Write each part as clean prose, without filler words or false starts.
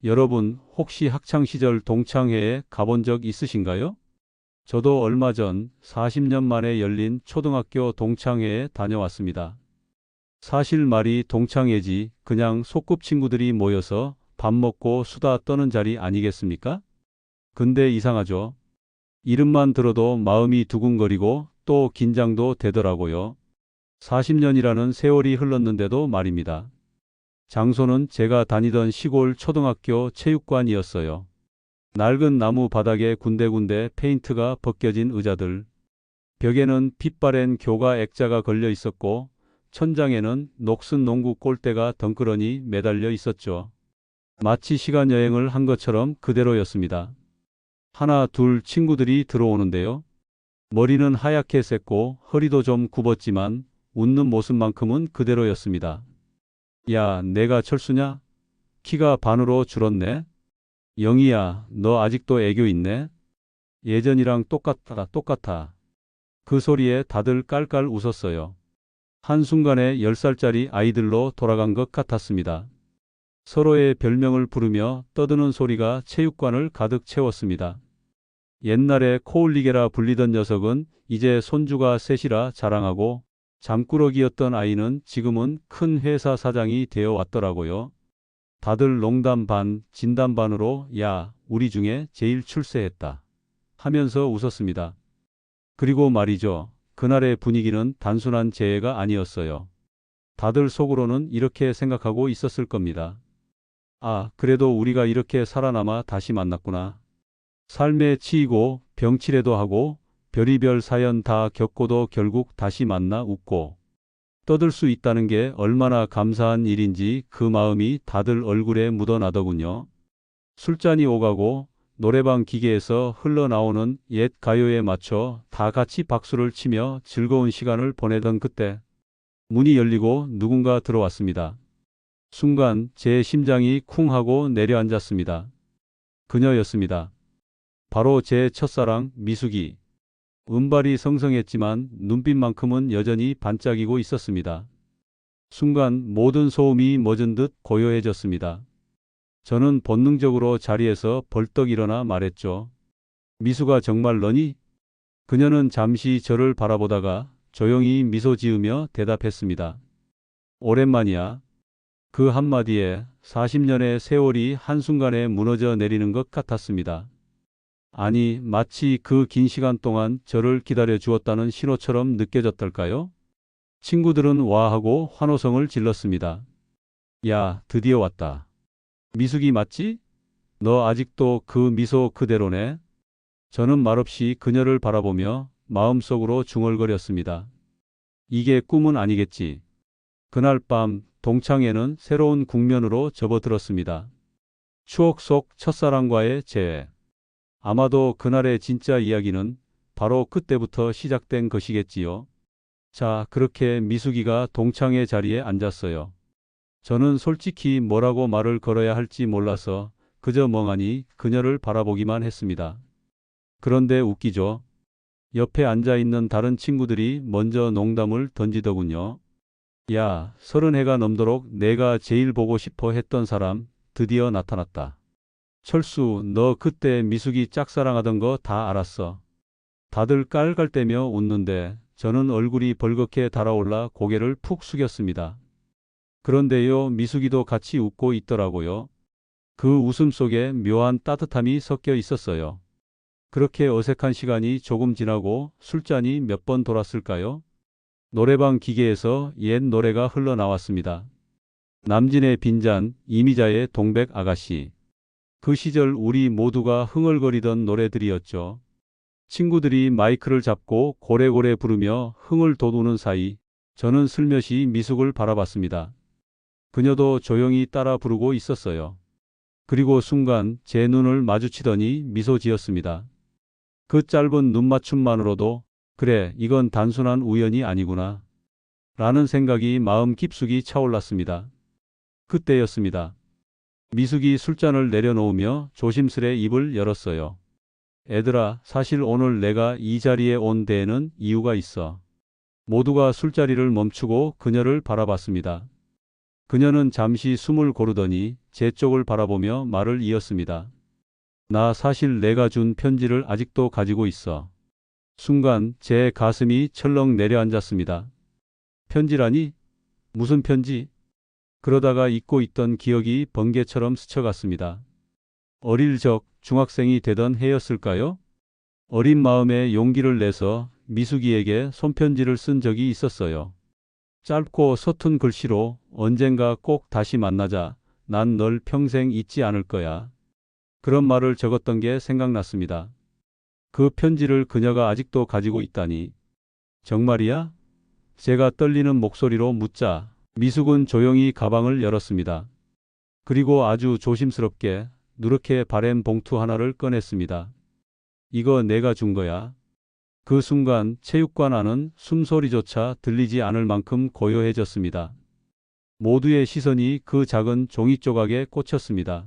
여러분, 혹시 학창시절 동창회에 가본 적 있으신가요? 저도 얼마 전 40년 만에 열린 초등학교 동창회에 다녀왔습니다. 사실 말이 동창회지 그냥 소꿉친구들이 모여서 밥 먹고 수다 떠는 자리 아니겠습니까? 근데 이상하죠? 이름만 들어도 마음이 두근거리고 또 긴장도 되더라고요. 40년이라는 세월이 흘렀는데도 말입니다. 장소는 제가 다니던 시골 초등학교 체육관이었어요. 낡은 나무 바닥에 군데군데 페인트가 벗겨진 의자들, 벽에는 빛바랜 교가 액자가 걸려 있었고 천장에는 녹슨 농구 골대가 덩그러니 매달려 있었죠. 마치 시간 여행을 한 것처럼 그대로였습니다. 하나 둘 친구들이 들어오는데요. 머리는 하얗게 셌고 허리도 좀 굽었지만 웃는 모습만큼은 그대로였습니다. 야, 내가 철수냐? 키가 반으로 줄었네? 영희야, 너 아직도 애교 있네? 예전이랑 똑같아, 똑같아. 그 소리에 다들 깔깔 웃었어요. 한순간에 10살짜리 아이들로 돌아간 것 같았습니다. 서로의 별명을 부르며 떠드는 소리가 체육관을 가득 채웠습니다. 옛날에 코울리게라 불리던 녀석은 이제 손주가 셋이라 자랑하고 잠꾸러기였던 아이는 지금은 큰 회사 사장이 되어 왔더라고요. 다들 농담 반, 진담 반으로 야, 우리 중에 제일 출세했다 하면서 웃었습니다. 그리고 말이죠. 그날의 분위기는 단순한 재해가 아니었어요. 다들 속으로는 이렇게 생각하고 있었을 겁니다. 아, 그래도 우리가 이렇게 살아남아 다시 만났구나. 삶에 치이고 병치레도 하고 별의별 사연 다 겪고도 결국 다시 만나 웃고 떠들 수 있다는 게 얼마나 감사한 일인지 그 마음이 다들 얼굴에 묻어나더군요. 술잔이 오가고 노래방 기계에서 흘러나오는 옛 가요에 맞춰 다 같이 박수를 치며 즐거운 시간을 보내던 그때 문이 열리고 누군가 들어왔습니다. 순간 제 심장이 쿵 하고 내려앉았습니다. 그녀였습니다. 바로 제 첫사랑 미숙이. 은발이 성성했지만 눈빛만큼은 여전히 반짝이고 있었습니다. 순간 모든 소음이 멎은 듯 고요해졌습니다. 저는 본능적으로 자리에서 벌떡 일어나 말했죠. 미숙아, 정말 너니? 그녀는 잠시 저를 바라보다가 조용히 미소 지으며 대답했습니다. 오랜만이야. 그 한마디에 40년의 세월이 한순간에 무너져 내리는 것 같았습니다. 아니, 마치 그 긴 시간 동안 저를 기다려 주었다는 신호처럼 느껴졌달까요? 친구들은 와하고 환호성을 질렀습니다. 야, 드디어 왔다. 미숙이 맞지? 너 아직도 그 미소 그대로네? 저는 말없이 그녀를 바라보며 마음속으로 중얼거렸습니다. 이게 꿈은 아니겠지. 그날 밤 동창회는 새로운 국면으로 접어들었습니다. 추억 속 첫사랑과의 재회. 아마도 그날의 진짜 이야기는 바로 그때부터 시작된 것이겠지요. 자, 그렇게 미숙이가 동창회 자리에 앉았어요. 저는 솔직히 뭐라고 말을 걸어야 할지 몰라서 그저 멍하니 그녀를 바라보기만 했습니다. 그런데 웃기죠. 옆에 앉아있는 다른 친구들이 먼저 농담을 던지더군요. 야, 30해가 넘도록 내가 제일 보고 싶어 했던 사람 드디어 나타났다. 철수, 너 그때 미숙이 짝사랑하던 거 다 알았어. 다들 깔깔대며 웃는데 저는 얼굴이 벌겋게 달아올라 고개를 푹 숙였습니다. 그런데요, 미숙이도 같이 웃고 있더라고요. 그 웃음 속에 묘한 따뜻함이 섞여 있었어요. 그렇게 어색한 시간이 조금 지나고 술잔이 몇 번 돌았을까요? 노래방 기계에서 옛 노래가 흘러나왔습니다. 남진의 빈잔, 이미자의 동백 아가씨. 그 시절 우리 모두가 흥얼거리던 노래들이었죠. 친구들이 마이크를 잡고 고래고래 부르며 흥을 돋우는 사이 저는 슬며시 미숙을 바라봤습니다. 그녀도 조용히 따라 부르고 있었어요. 그리고 순간 제 눈을 마주치더니 미소 지었습니다. 그 짧은 눈맞춤만으로도 그래, 이건 단순한 우연이 아니구나 라는 생각이 마음 깊숙이 차올랐습니다. 그때였습니다. 미숙이 술잔을 내려놓으며 조심스레 입을 열었어요. 애들아, 사실 오늘 내가 이 자리에 온 데에는 이유가 있어. 모두가 술자리를 멈추고 그녀를 바라봤습니다. 그녀는 잠시 숨을 고르더니 제 쪽을 바라보며 말을 이었습니다. 나 사실 내가 준 편지를 아직도 가지고 있어. 순간 제 가슴이 철렁 내려앉았습니다. 편지라니? 무슨 편지? 그러다가 잊고 있던 기억이 번개처럼 스쳐갔습니다. 어릴 적 중학생이 되던 해였을까요? 어린 마음에 용기를 내서 미숙이에게 손편지를 쓴 적이 있었어요. 짧고 서툰 글씨로 언젠가 꼭 다시 만나자. 난 널 평생 잊지 않을 거야. 그런 말을 적었던 게 생각났습니다. 그 편지를 그녀가 아직도 가지고 있다니. 정말이야? 제가 떨리는 목소리로 묻자 미숙은 조용히 가방을 열었습니다. 그리고 아주 조심스럽게 누렇게 바랜 봉투 하나를 꺼냈습니다. 이거 내가 준 거야. 그 순간 체육관 안은 숨소리조차 들리지 않을 만큼 고요해졌습니다. 모두의 시선이 그 작은 종이 조각에 꽂혔습니다.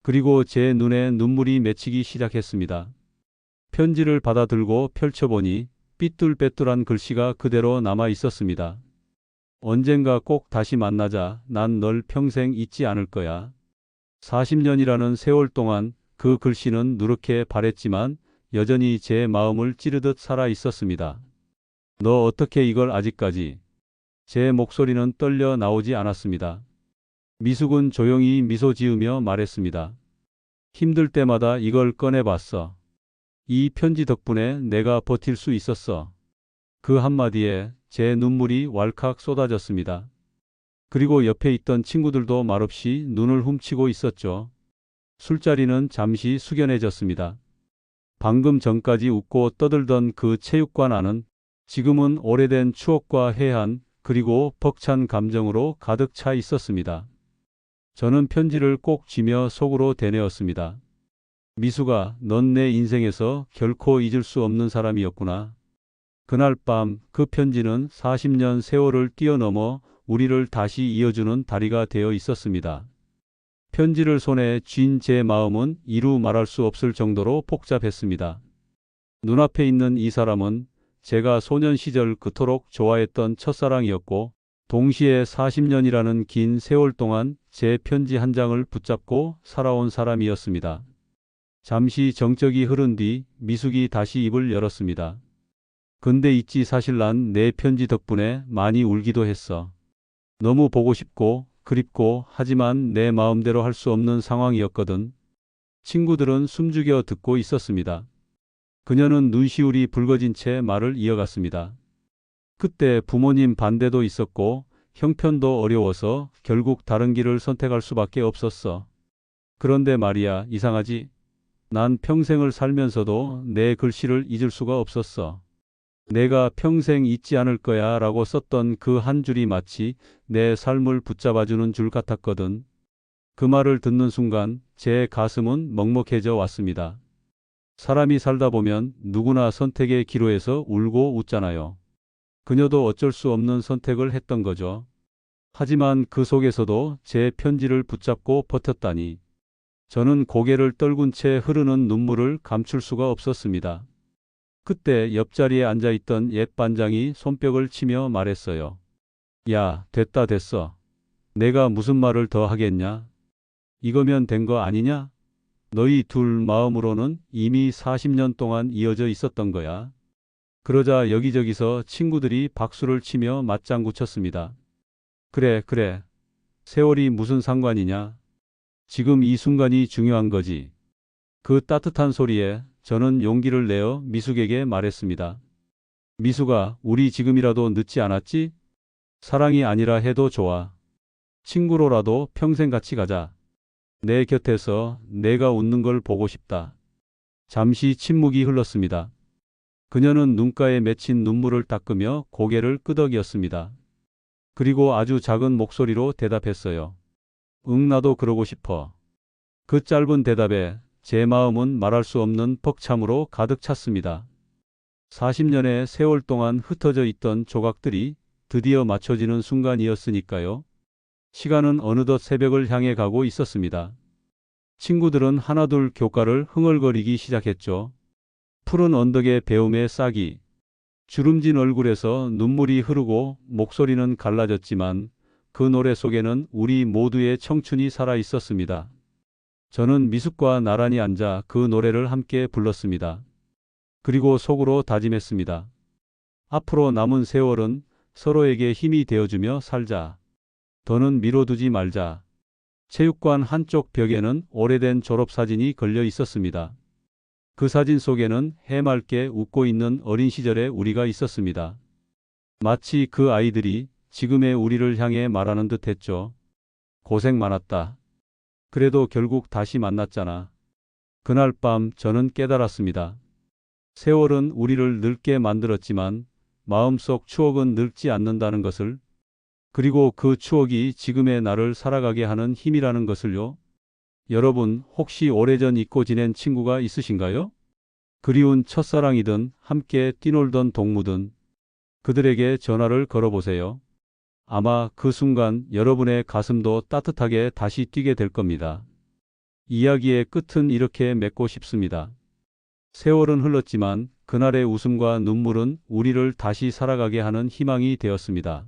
그리고 제 눈에 눈물이 맺히기 시작했습니다. 편지를 받아들고 펼쳐보니 삐뚤빼뚤한 글씨가 그대로 남아 있었습니다. 언젠가 꼭 다시 만나자. 난 널 평생 잊지 않을 거야. 40년이라는 세월 동안 그 글씨는 누렇게 바랬지만 여전히 제 마음을 찌르듯 살아 있었습니다. 너 어떻게 이걸 아직까지? 제 목소리는 떨려 나오지 않았습니다. 미숙은 조용히 미소 지으며 말했습니다. 힘들 때마다 이걸 꺼내봤어. 이 편지 덕분에 내가 버틸 수 있었어. 그 한마디에 제 눈물이 왈칵 쏟아졌습니다. 그리고 옆에 있던 친구들도 말없이 눈을 훔치고 있었죠. 술자리는 잠시 숙연해졌습니다. 방금 전까지 웃고 떠들던 그 체육관 안은 지금은 오래된 추억과 해한 그리고 벅찬 감정으로 가득 차 있었습니다. 저는 편지를 꼭 쥐며 속으로 되뇌었습니다. 미숙아, 넌 내 인생에서 결코 잊을 수 없는 사람이었구나. 그날 밤 그 편지는 40년 세월을 뛰어넘어 우리를 다시 이어주는 다리가 되어 있었습니다. 편지를 손에 쥔 제 마음은 이루 말할 수 없을 정도로 복잡했습니다. 눈앞에 있는 이 사람은 제가 소년 시절 그토록 좋아했던 첫사랑이었고 동시에 40년이라는 긴 세월 동안 제 편지 한 장을 붙잡고 살아온 사람이었습니다. 잠시 정적이 흐른 뒤 미숙이 다시 입을 열었습니다. 근데 있지 사실 난 내 편지 덕분에 많이 울기도 했어. 너무 보고 싶고 그립고 하지만 내 마음대로 할 수 없는 상황이었거든. 친구들은 숨죽여 듣고 있었습니다. 그녀는 눈시울이 붉어진 채 말을 이어갔습니다. 그때 부모님 반대도 있었고 형편도 어려워서 결국 다른 길을 선택할 수밖에 없었어. 그런데 말이야, 이상하지? 난 평생을 살면서도 내 글씨를 잊을 수가 없었어. 내가 평생 잊지 않을 거야 라고 썼던 그 한 줄이 마치 내 삶을 붙잡아주는 줄 같았거든. 그 말을 듣는 순간 제 가슴은 먹먹해져 왔습니다. 사람이 살다 보면 누구나 선택의 기로에서 울고 웃잖아요. 그녀도 어쩔 수 없는 선택을 했던 거죠. 하지만 그 속에서도 제 편지를 붙잡고 버텼다니. 저는 고개를 떨군 채 흐르는 눈물을 감출 수가 없었습니다. 그때 옆자리에 앉아있던 옛 반장이 손뼉을 치며 말했어요. 야, 됐다 됐어. 내가 무슨 말을 더 하겠냐? 이거면 된 거 아니냐? 너희 둘 마음으로는 이미 40년 동안 이어져 있었던 거야. 그러자 여기저기서 친구들이 박수를 치며 맞장구 쳤습니다. 그래, 그래. 세월이 무슨 상관이냐? 지금 이 순간이 중요한 거지. 그 따뜻한 소리에 저는 용기를 내어 미숙에게 말했습니다. 미숙아, 우리 지금이라도 늦지 않았지? 사랑이 아니라 해도 좋아. 친구로라도 평생 같이 가자. 내 곁에서 내가 웃는 걸 보고 싶다. 잠시 침묵이 흘렀습니다. 그녀는 눈가에 맺힌 눈물을 닦으며 고개를 끄덕이었습니다. 그리고 아주 작은 목소리로 대답했어요. 응, 나도 그러고 싶어. 그 짧은 대답에 제 마음은 말할 수 없는 벅참으로 가득 찼습니다. 40년의 세월 동안 흩어져 있던 조각들이 드디어 맞춰지는 순간이었으니까요. 시간은 어느덧 새벽을 향해 가고 있었습니다. 친구들은 하나둘 교가를 흥얼거리기 시작했죠. 푸른 언덕의 배움의 싹이 주름진 얼굴에서 눈물이 흐르고 목소리는 갈라졌지만 그 노래 속에는 우리 모두의 청춘이 살아 있었습니다. 저는 미숙과 나란히 앉아 그 노래를 함께 불렀습니다. 그리고 속으로 다짐했습니다. 앞으로 남은 세월은 서로에게 힘이 되어주며 살자. 더는 미뤄두지 말자. 체육관 한쪽 벽에는 오래된 졸업사진이 걸려 있었습니다. 그 사진 속에는 해맑게 웃고 있는 어린 시절의 우리가 있었습니다. 마치 그 아이들이 지금의 우리를 향해 말하는 듯 했죠. 고생 많았다. 그래도 결국 다시 만났잖아. 그날 밤 저는 깨달았습니다. 세월은 우리를 늙게 만들었지만 마음속 추억은 늙지 않는다는 것을, 그리고 그 추억이 지금의 나를 살아가게 하는 힘이라는 것을요. 여러분, 혹시 오래전 잊고 지낸 친구가 있으신가요? 그리운 첫사랑이든 함께 뛰놀던 동무든 그들에게 전화를 걸어보세요. 아마 그 순간 여러분의 가슴도 따뜻하게 다시 뛰게 될 겁니다. 이야기의 끝은 이렇게 맺고 싶습니다. 세월은 흘렀지만 그날의 웃음과 눈물은 우리를 다시 살아가게 하는 희망이 되었습니다.